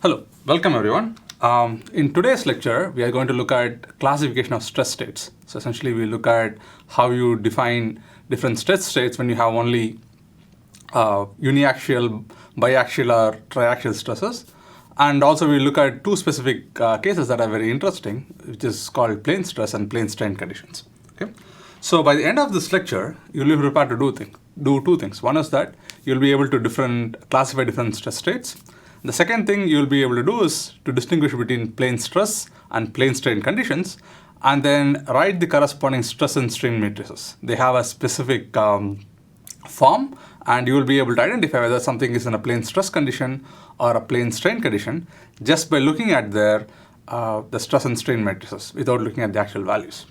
Hello, welcome everyone. In today's lecture, we are going to look at classification of stress states. So essentially, we look at how you define different stress states when you have only uniaxial, biaxial, or triaxial stresses. And also, we look at two specific cases that are very interesting, which is called plane stress and plane strain conditions. Okay. So by the end of this lecture, you'll be prepared to do two things. One is that you'll be able to classify different stress states. The second thing you'll be able to do is to distinguish between plane stress and plane strain conditions, and then write the corresponding stress and strain matrices. They have a specific form, and you will be able to identify whether something is in a plane stress condition or a plane strain condition just by looking at the stress and strain matrices without looking at the actual values.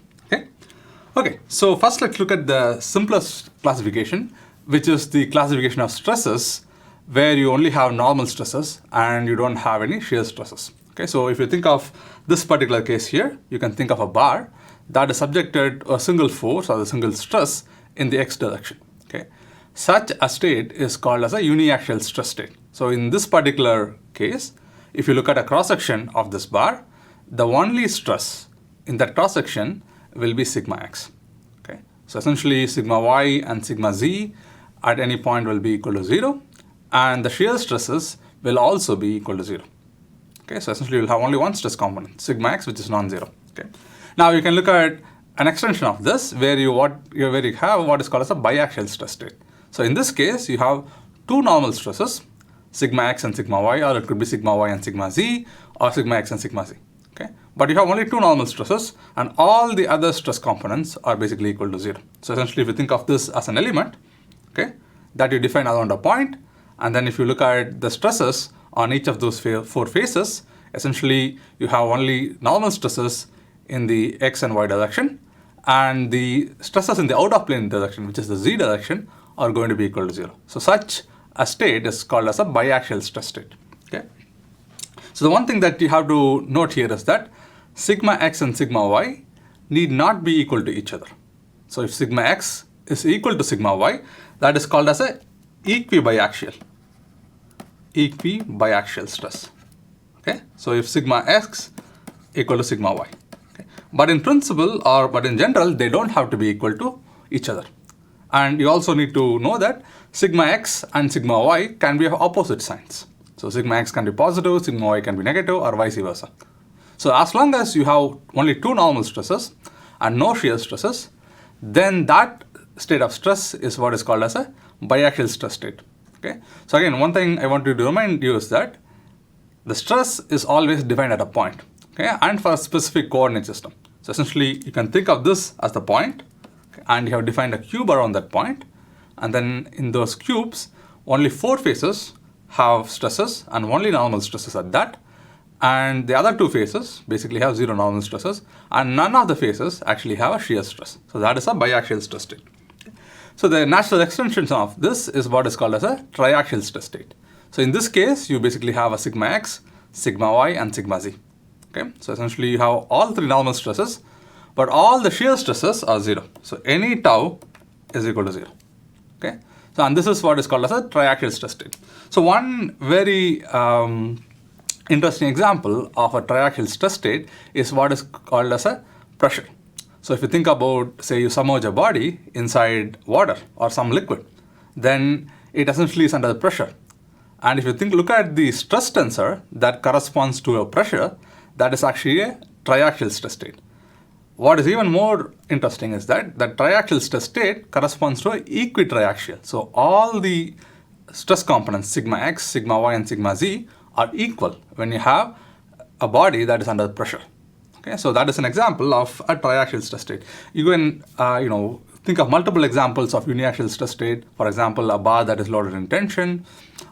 Okay, so first let's look at the simplest classification, which is the classification of stresses where you only have normal stresses and you don't have any shear stresses. Okay, so if you think of this particular case here, you can think of a bar that is subjected to a single force or a single stress in the x direction. Okay, such a state is called as a uniaxial stress state. So in this particular case, if you look at a cross section of this bar, the only stress in that cross section will be sigma x. Okay, so essentially sigma y and sigma z at any point will be equal to 0. And the shear stresses will also be equal to 0. Okay, so essentially you'll have only one stress component, sigma x, which is non-zero. Okay. Now you can look at an extension of this where you have what is called as a biaxial stress state. So in this case, you have two normal stresses, sigma x and sigma y, or it could be sigma y and sigma z, or sigma x and sigma z. Okay, but you have only two normal stresses, and all the other stress components are basically equal to 0. So essentially, if you think of this as an element, okay, that you define around a point. And then if you look at the stresses on each of those four faces, essentially you have only normal stresses in the x and y direction, and the stresses in the out of plane direction, which is the z direction, are going to be equal to 0. So such a state is called as a biaxial stress state. Okay. So the one thing that you have to note here is that sigma x and sigma y need not be equal to each other. So if sigma x is equal to sigma y, that is called as a equibiaxial stress. Okay, so if sigma x equal to sigma y, okay, but in principle but in general, they don't have to be equal to each other. And you also need to know that sigma x and sigma y can be of opposite signs. So sigma x can be positive, sigma y can be negative, or vice versa. So as long as you have only two normal stresses and no shear stresses, then that state of stress is what is called as a biaxial stress state. Okay. So again, one thing I want to remind you is that the stress is always defined at a point, okay, and for a specific coordinate system. So essentially, you can think of this as the point, okay, and you have defined a cube around that point, and then in those cubes, only four faces have stresses and only normal stresses at that, and the other two faces basically have zero normal stresses, and none of the faces actually have a shear stress. So that is a biaxial stress state. So the natural extension of this is what is called as a triaxial stress state. So in this case, you basically have a sigma x, sigma y, and sigma z. Okay, so essentially you have all three normal stresses, but all the shear stresses are 0. So any tau is equal to 0. Okay, so and this is what is called as a triaxial stress state. So one very interesting example of a triaxial stress state is what is called as a pressure. So if you think about, say, you submerge a body inside water or some liquid, then it essentially is under pressure. And if you look at the stress tensor that corresponds to a pressure, that is actually a triaxial stress state. What is even more interesting is that the triaxial stress state corresponds to an equitriaxial. So all the stress components, sigma x, sigma y, and sigma z, are equal when you have a body that is under pressure. Okay, so that is an example of a triaxial stress state. You can, think of multiple examples of uniaxial stress state. For example, a bar that is loaded in tension,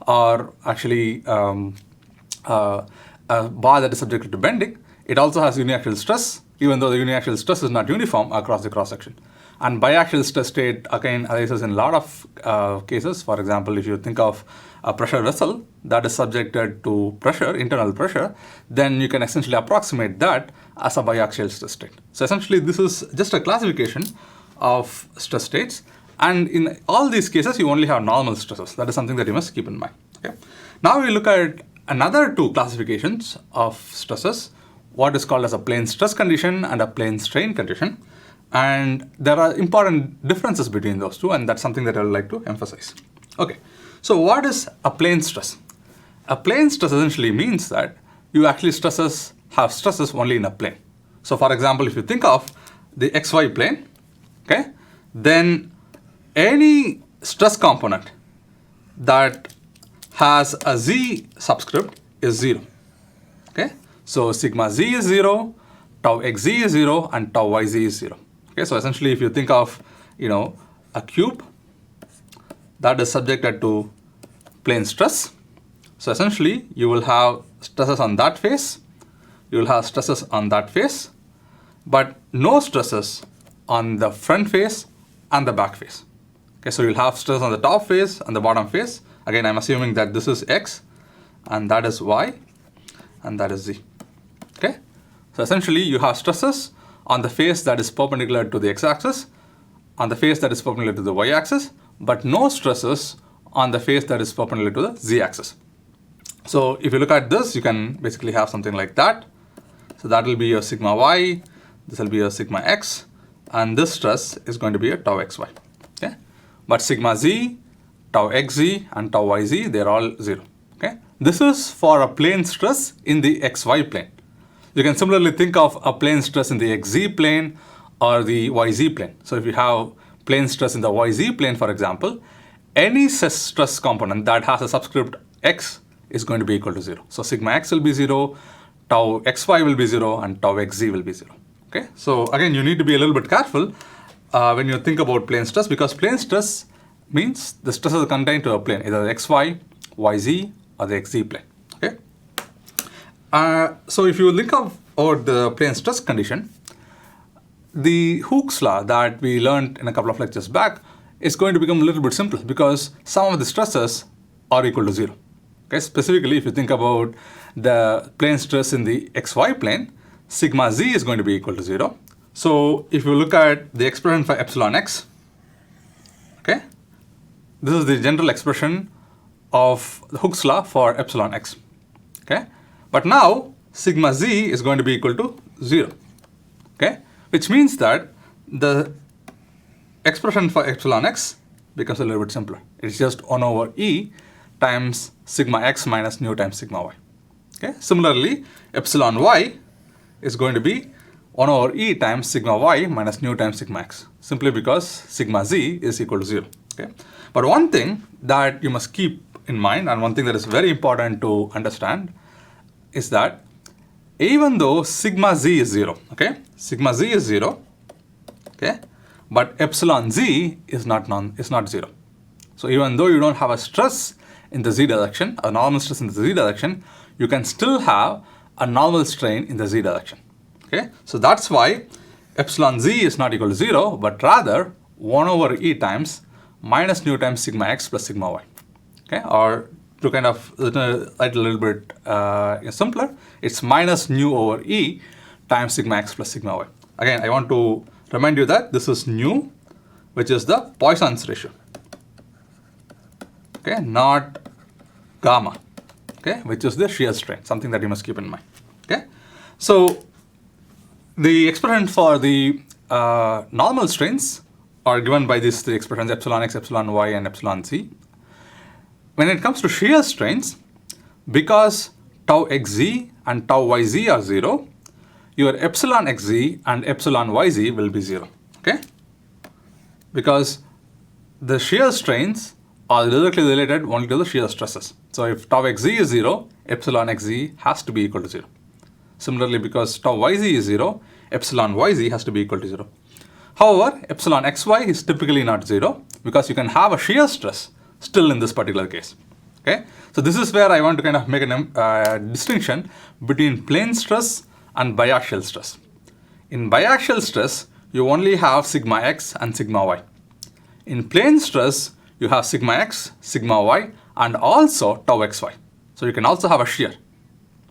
or actually a bar that is subjected to bending. It also has uniaxial stress, even though the uniaxial stress is not uniform across the cross section. And biaxial stress state again arises in a lot of cases. For example, if you think of a pressure vessel that is subjected to pressure, internal pressure, then you can essentially approximate that as a biaxial stress state. So essentially, this is just a classification of stress states. And in all these cases, you only have normal stresses. That is something that you must keep in mind. Okay. Now we look at another two classifications of stresses, what is called as a plane stress condition and a plane strain condition. And there are important differences between those two, and that's something that I would like to emphasize. Okay, so what is a plane stress? A plane stress essentially means that you actually have stresses only in a plane. So for example, if you think of the xy plane, okay, then any stress component that has a z subscript is 0. Okay, so sigma z is 0, tau xz is 0, and tau yz is 0. Okay, so essentially if you think of, a cube that is subjected to plane stress, so essentially you will have stresses on that face, you will have stresses on that face, but no stresses on the front face and the back face. Okay, so you'll have stress on the top face and the bottom face. Again, I'm assuming that this is x, and that is y, and that is z. Okay, so essentially you have stresses on the face that is perpendicular to the x-axis, on the face that is perpendicular to the y-axis, but no stresses on the face that is perpendicular to the z-axis. So if you look at this, you can basically have something like that. So that will be your sigma y, this will be your sigma x, and this stress is going to be a tau xy. Okay, but sigma z, tau xz, and tau yz, they're all 0. Okay, this is for a plane stress in the xy plane. You can similarly think of a plane stress in the xz plane or the yz plane. So if you have plane stress in the yz plane, for example, any stress component that has a subscript x is going to be equal to 0. So sigma x will be 0, tau xy will be 0, and tau xz will be 0. Okay, so again, you need to be a little bit careful when you think about plane stress, because plane stress means the stresses are contained to a plane, either the xy, yz, or the xz plane. Okay. So if you think about the plane stress condition, the Hooke's law that we learned in a couple of lectures back is going to become a little bit simpler, because some of the stresses are equal to 0. Okay, specifically, if you think about the plane stress in the xy plane, sigma z is going to be equal to 0. So if you look at the expression for epsilon x, okay, this is the general expression of the Hooke's law for epsilon x. Okay, but now sigma z is going to be equal to 0. Okay, which means that the expression for epsilon x becomes a little bit simpler. It's just 1 over e times sigma x minus nu times sigma y. Okay, similarly, epsilon y is going to be 1 over e times sigma y minus nu times sigma x, simply because sigma z is equal to 0. Okay, but one thing that you must keep in mind, and one thing that is very important to understand, is that even though sigma z is 0, okay, sigma z is 0, okay, but epsilon z is not 0. So even though you don't have a stress in the z direction, a normal stress in the z direction, you can still have a normal strain in the z direction. Okay, so that's why epsilon z is not equal to 0, but rather 1 over e times minus nu times sigma x plus sigma y. Okay, or to kind of write a little bit simpler, it's minus nu over e times sigma x plus sigma y. Again, I want to remind you that this is nu, which is the Poisson's ratio. Okay, not gamma, okay, which is the shear strain, something that you must keep in mind. Okay, so the expression for the normal strains are given by these three expressions, epsilon x, epsilon y, and epsilon z. When it comes to shear strains, because tau xz and tau yz are 0, your epsilon xz and epsilon yz will be 0. Okay, because the shear strains are directly related only to the shear stresses. So if tau xz is 0, epsilon xz has to be equal to 0. Similarly, because tau yz is 0, epsilon yz has to be equal to 0. However, epsilon xy is typically not 0, because you can have a shear stress still in this particular case. Okay, so this is where I want to kind of make a distinction between plane stress and biaxial stress. In biaxial stress, you only have sigma x and sigma y. In plane stress, you have sigma x, sigma y, and also tau xy. So you can also have a shear.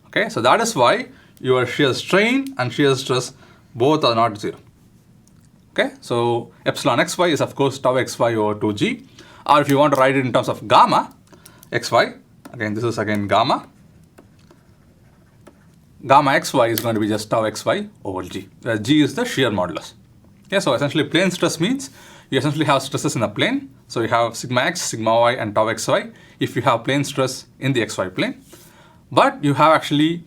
Okay, so that is why your shear strain and shear stress both are not 0. Okay, so epsilon xy is of course tau xy over 2g, or if you want to write it in terms of gamma xy, again this is again gamma, gamma xy is going to be just tau xy over G, where G is the shear modulus. Okay, so essentially plane stress means you essentially have stresses in a plane. So you have sigma x, sigma y, and tau xy if you have plane stress in the xy plane. But you have actually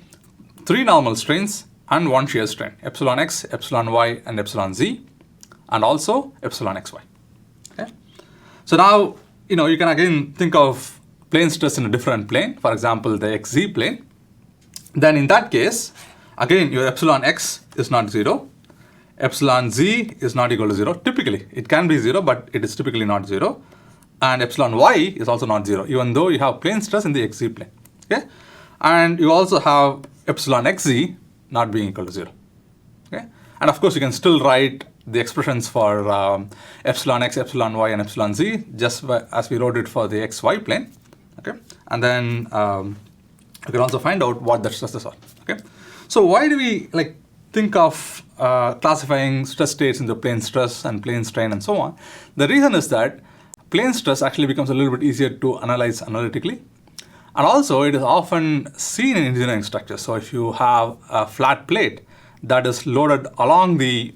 3 normal strains and 1 shear strain, epsilon x, epsilon y, and epsilon z, and also epsilon xy. Okay? So now, you can again think of plane stress in a different plane, for example, the xz plane. Then in that case, again, your epsilon x is not 0. Epsilon z is not equal to 0. Typically, it can be 0, but it is typically not 0. And epsilon y is also not 0, even though you have plane stress in the xz plane. Okay? And you also have epsilon xz not being equal to 0. Okay? And of course, you can still write the expressions for epsilon x, epsilon y, and epsilon z just as we wrote it for the xy plane. Okay? And then you can also find out what the stresses are. Okay? So why do we think of classifying stress states into plane stress and plane strain and so on? The reason is that plane stress actually becomes a little bit easier to analyze analytically. And also, it is often seen in engineering structures. So if you have a flat plate that is loaded along the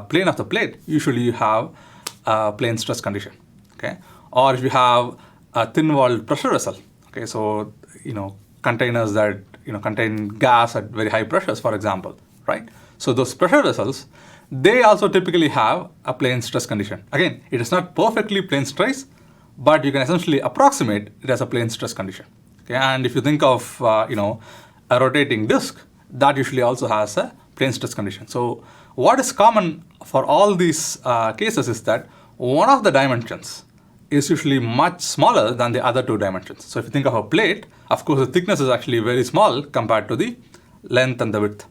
plane of the plate, usually you have a plane stress condition. Okay? Or if you have a thin-walled pressure vessel, okay, so containers that contain gas at very high pressures, for example, right? So those pressure vessels, they also typically have a plane stress condition. Again, it is not perfectly plane stress, but you can essentially approximate it as a plane stress condition. Okay? And if you think of a rotating disk, that usually also has a plane stress condition. So what is common for all these cases is that one of the dimensions is usually much smaller than the other 2 dimensions. So if you think of a plate, of course, the thickness is actually very small compared to the length and the width,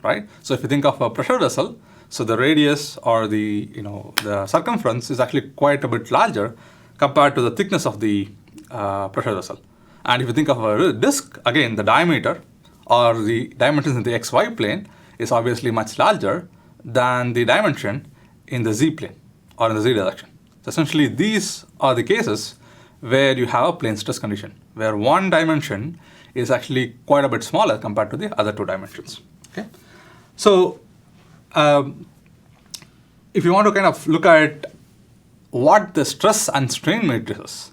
right? So if you think of a pressure vessel, so the radius or the circumference is actually quite a bit larger compared to the thickness of the pressure vessel. And if you think of a disk, again, the diameter or the dimensions in the xy plane is obviously much larger than the dimension in the z plane or in the z direction. So essentially, these are the cases where you have a plane stress condition, where one dimension is actually quite a bit smaller compared to the other 2 dimensions. Okay? So if you want to kind of look at what the stress and strain matrices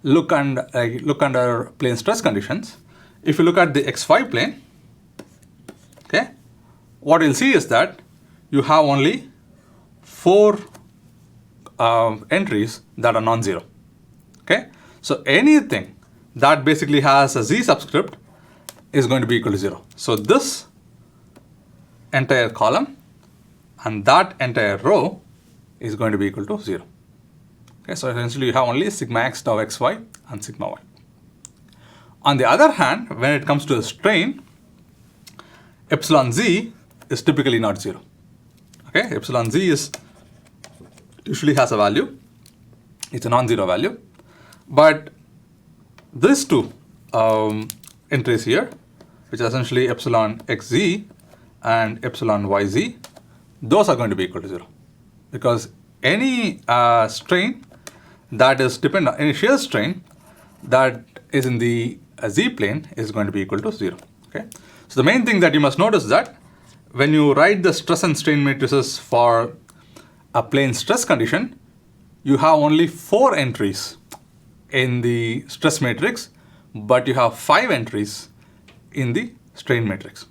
look under plane stress conditions, if you look at the xy plane, okay, what you'll see is that you have only 4 entries that are non-zero. Okay, so anything that basically has a z subscript is going to be equal to 0. So this entire column and that entire row is going to be equal to 0. Okay, so essentially you have only sigma x, tau xy, and sigma y. On the other hand, when it comes to the strain, epsilon z is typically not 0. Okay, epsilon z usually has a value. It's a non-zero value. But these 2 entries here, which are essentially epsilon xz and epsilon yz, those are going to be equal to 0. Because any strain that is dependent, any shear strain that is in the z plane is going to be equal to 0. Okay? So the main thing that you must notice is that when you write the stress and strain matrices for a plane stress condition, you have only 4 entries in the stress matrix, but you have 5 entries in the strain matrix.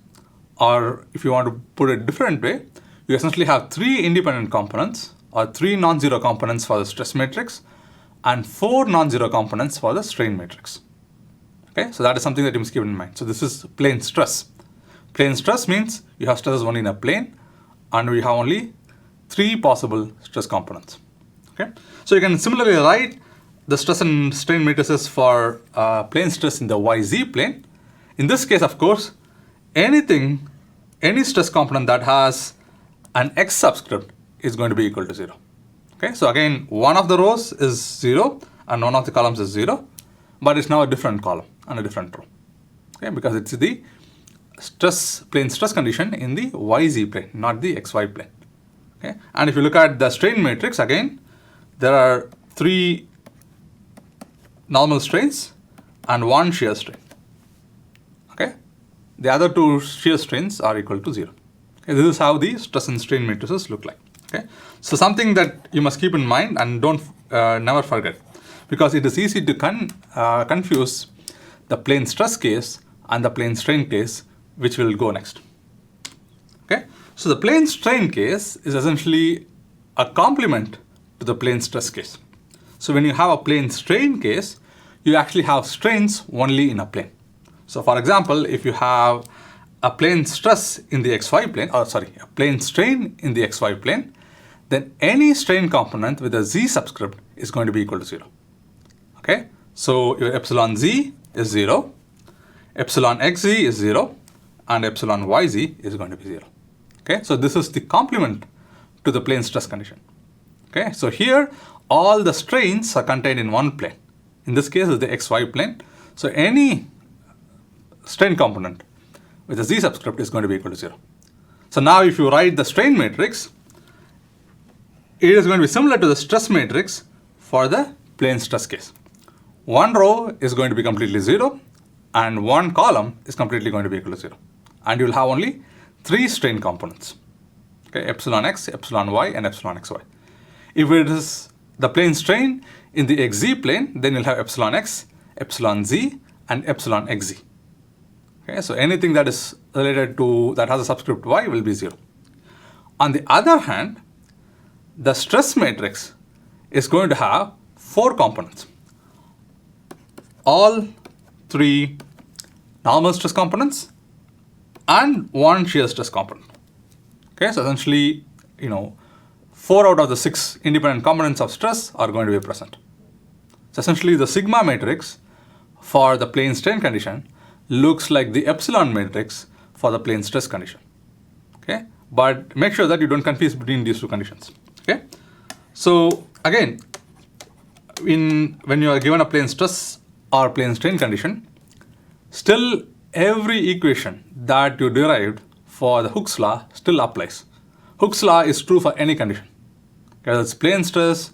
Or if you want to put it a different way, you essentially have 3 independent components or 3 non-zero components for the stress matrix and 4 non-zero components for the strain matrix. Okay, so that is something that you must keep in mind. So this is plane stress. Plane stress means you have stresses only in a plane and we have only 3 possible stress components. Okay, so you can similarly write the stress and strain matrices for plane stress in the YZ plane. In this case, of course, any stress component that has an X subscript is going to be equal to 0. Okay, so again, one of the rows is 0 and one of the columns is 0, but it's now a different column and a different row. Okay, because it's the plane stress condition in the YZ plane, not the XY plane. Okay, and if you look at the strain matrix, again, there are 3 normal strains and 1 shear strain. Okay, the other two shear strains are equal to 0. Okay, this is how the stress and strain matrices look like. Okay, so something that you must keep in mind and don't never forget, because it is easy to confuse the plane stress case and the plane strain case, which will go next. Okay, so the plane strain case is essentially a complement to the plane stress case. So when you have a plane strain case, you actually have strains only in a plane. So for example, if you have a plane stress in the xy plane, or sorry, a plane strain in the xy plane, then any strain component with a z subscript is going to be equal to 0. Okay, so your epsilon z is 0, epsilon xz is 0, and epsilon yz is going to be 0. Okay, so this is the complement to the plane stress condition. Okay, so here all the strains are contained in one plane. In this case, is the xy plane. So any strain component with a z subscript is going to be equal to 0. So now if you write the strain matrix, it is going to be similar to the stress matrix for the plane stress case. One row is going to be completely 0, and one column is completely going to be equal to 0. And you will have only 3 strain components. Okay, epsilon x, epsilon y, and epsilon xy. If it is the plane strain in the xz plane, then you'll have epsilon x, epsilon z, and epsilon xz. Okay, so anything that is related to, that has a subscript y, will be 0. On the other hand, the stress matrix is going to have 4 components. All 3 normal stress components and 1 shear stress component. Okay, so essentially, 4 out of the 6 independent components of stress are going to be present. So essentially, the sigma matrix for the plane strain condition looks like the epsilon matrix for the plane stress condition. Okay, but make sure that you don't confuse between these two conditions. Okay, so again, when you are given a plane stress or plane strain condition, still every equation that you derived for the Hooke's law still applies. Hooke's law is true for any condition. Whether it's plane stress,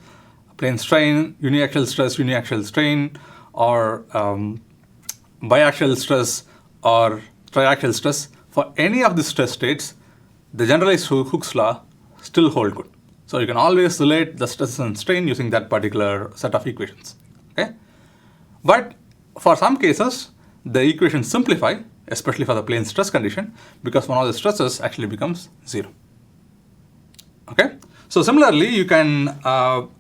plane strain, uniaxial stress, uniaxial strain, or biaxial stress or triaxial stress, for any of the stress states, the generalized Hooke's law still hold good. So you can always relate the stress and strain using that particular set of equations. Okay, but for some cases, the equations simplify, especially for the plane stress condition, because one of the stresses actually becomes 0. Okay, so similarly, you can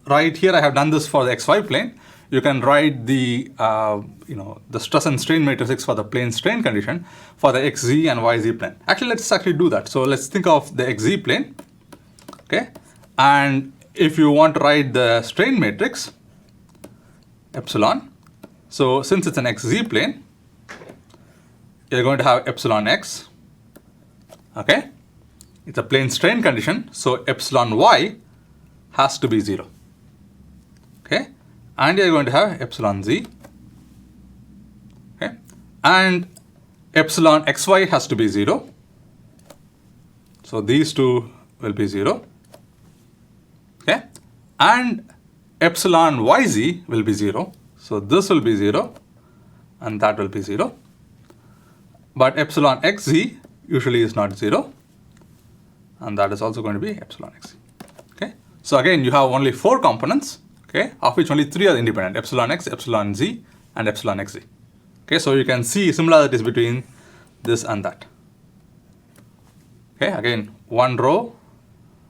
write here. I have done this for the xy plane. You can write the the stress and strain matrix for the plane strain condition for the xz and yz plane. Actually, let's actually do that. So let's think of the xz plane. Okay, and if you want to write the strain matrix, epsilon. So since it's an xz plane, you're going to have epsilon x. Okay, it's a plane strain condition, so epsilon y has to be 0. Okay, and you're going to have epsilon z. Okay, and epsilon xy has to be 0. So these two will be 0. Okay, and epsilon yz will be 0. So this will be 0, and that will be 0. But epsilon xz usually is not 0, and that is also going to be epsilon xz. Okay, so again, you have only 4 components, okay, of which only 3 are independent: epsilon x, epsilon z, and epsilon xz. Okay, so you can see similarities between this and that. Okay, again, one row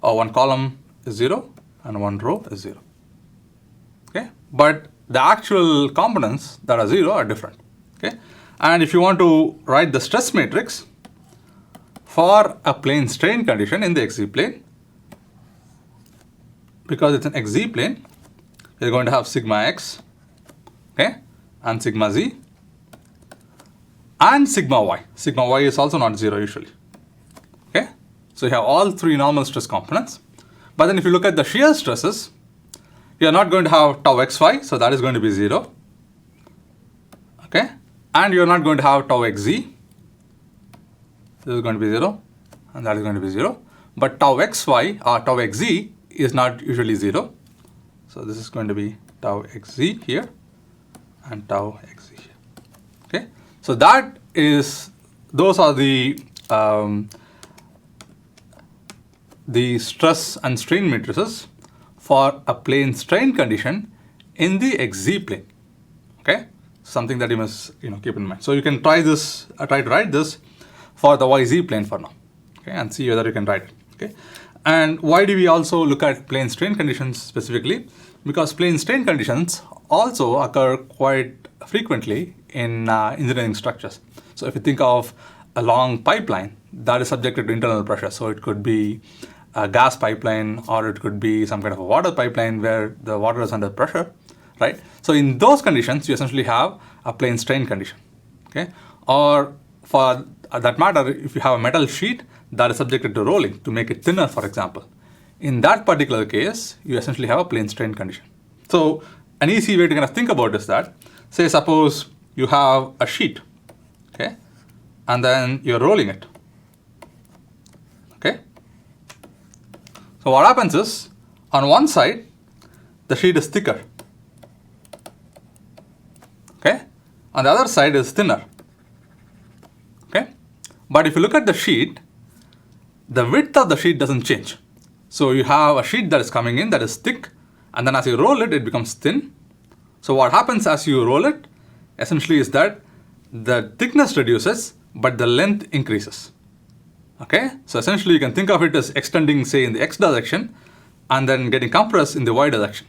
or one column is 0, and one row is 0. Okay, but the actual components that are 0 are different. Okay, and if you want to write the stress matrix for a plane strain condition in the xz plane, because it's an xz plane, you're going to have sigma x, okay, and sigma z, and sigma y. Sigma y is also not 0 usually. Okay, so you have all 3 normal stress components. But then if you look at the shear stresses, you are not going to have tau xy, so that is going to be 0. Okay, and you are not going to have tau xz. This is going to be 0, and that is going to be 0. But tau xy or tau xz is not usually 0. So this is going to be tau xz here and tau xz here. Okay, so that is those are the stress and strain matrices for a plane strain condition in the XZ plane. Okay, something that you must keep in mind. So you can try this, try to write this for the YZ plane for now. Okay, and see whether you can write it. Okay, and why do we also look at plane strain conditions specifically? Because plane strain conditions also occur quite frequently in engineering structures. So if you think of a long pipeline that is subjected to internal pressure, so it could be a gas pipeline or it could be some kind of a water pipeline where the water is under pressure, right? So in those conditions, you essentially have a plane strain condition, okay? Or for that matter, if you have a metal sheet that is subjected to rolling to make it thinner, for example, in that particular case, you essentially have a plane strain condition. So an easy way to kind of think about is that, say, suppose you have a sheet, okay, and then you're rolling it, okay? So what happens is, on one side, the sheet is thicker, okay? On the other side is thinner, okay? But if you look at the sheet, the width of the sheet doesn't change. So you have a sheet that is coming in that is thick, and then as you roll it, it becomes thin. So what happens as you roll it, essentially is that the thickness reduces, but the length increases. Okay, so essentially you can think of it as extending, say, in the x direction and then getting compressed in the y direction.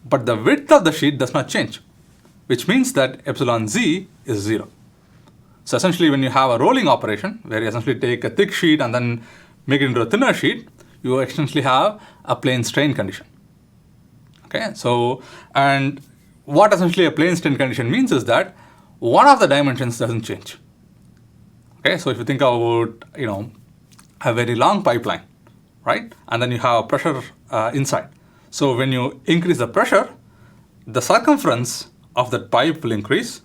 But the width of the sheet does not change, which means that epsilon z is 0. So essentially when you have a rolling operation where you essentially take a thick sheet and then make it into a thinner sheet, you essentially have a plane strain condition. Okay, so, and what essentially a plane strain condition means is that one of the dimensions doesn't change. Okay, so if you think about, a very long pipeline, right? And then you have pressure inside. So when you increase the pressure, the circumference of that pipe will increase,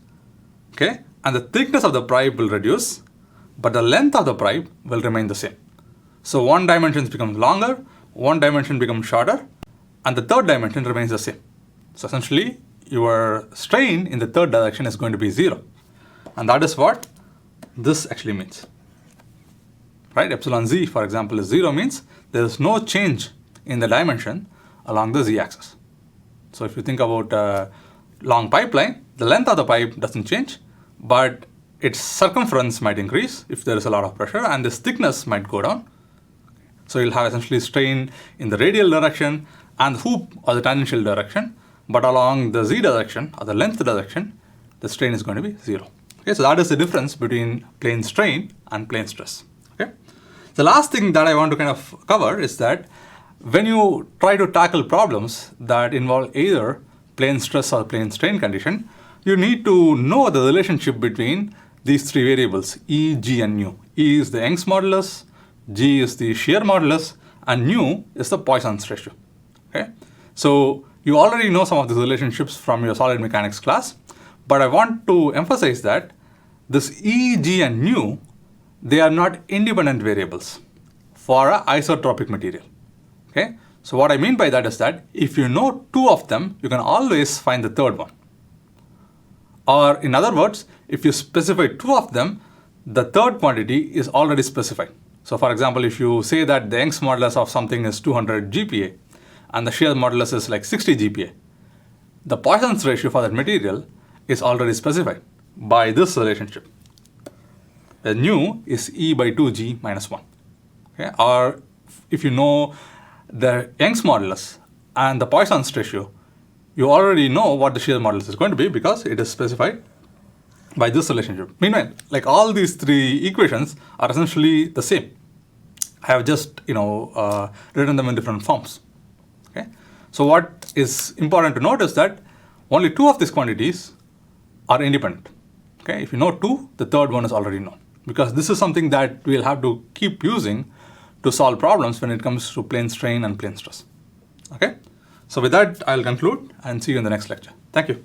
okay? And the thickness of the pipe will reduce, but the length of the pipe will remain the same. So one dimension becomes longer, one dimension becomes shorter, and the third dimension remains the same. So essentially, your strain in the third direction is going to be 0. And that is what this actually means, right? Epsilon z, for example, is 0 means there is no change in the dimension along the z-axis. So if you think about a long pipeline, the length of the pipe doesn't change, but its circumference might increase if there is a lot of pressure, and this thickness might go down. So you'll have essentially strain in the radial direction and the hoop or the tangential direction, but along the z direction or the length direction, the strain is going to be 0. Okay, so that is the difference between plane strain and plane stress. Okay, the last thing that I want to kind of cover is that when you try to tackle problems that involve either plane stress or plane strain condition, you need to know the relationship between these three variables, E, G, and nu. E is the Young's modulus, G is the shear modulus, and nu is the Poisson's ratio. Okay, so you already know some of these relationships from your solid mechanics class, but I want to emphasize that this E, G, and nu, they are not independent variables for an isotropic material. Okay, so what I mean by that is that if you know two of them, you can always find the third one. Or in other words, if you specify two of them, the third quantity is already specified. So for example, if you say that the Young's modulus of something is 200 GPa and the shear modulus is like 60 GPa, the Poisson's ratio for that material is already specified by this relationship. The nu is E by 2G minus 1. Okay? Or if you know the Young's modulus and the Poisson's ratio, you already know what the shear modulus is going to be because it is specified by this relationship. Meanwhile, like all these three equations are essentially the same. I have just written them in different forms. Okay, so what is important to note is that only two of these quantities are independent. Okay, if you know two, the third one is already known, because this is something that we'll have to keep using to solve problems when it comes to plane strain and plane stress. Okay, so with that, I'll conclude and see you in the next lecture. Thank you.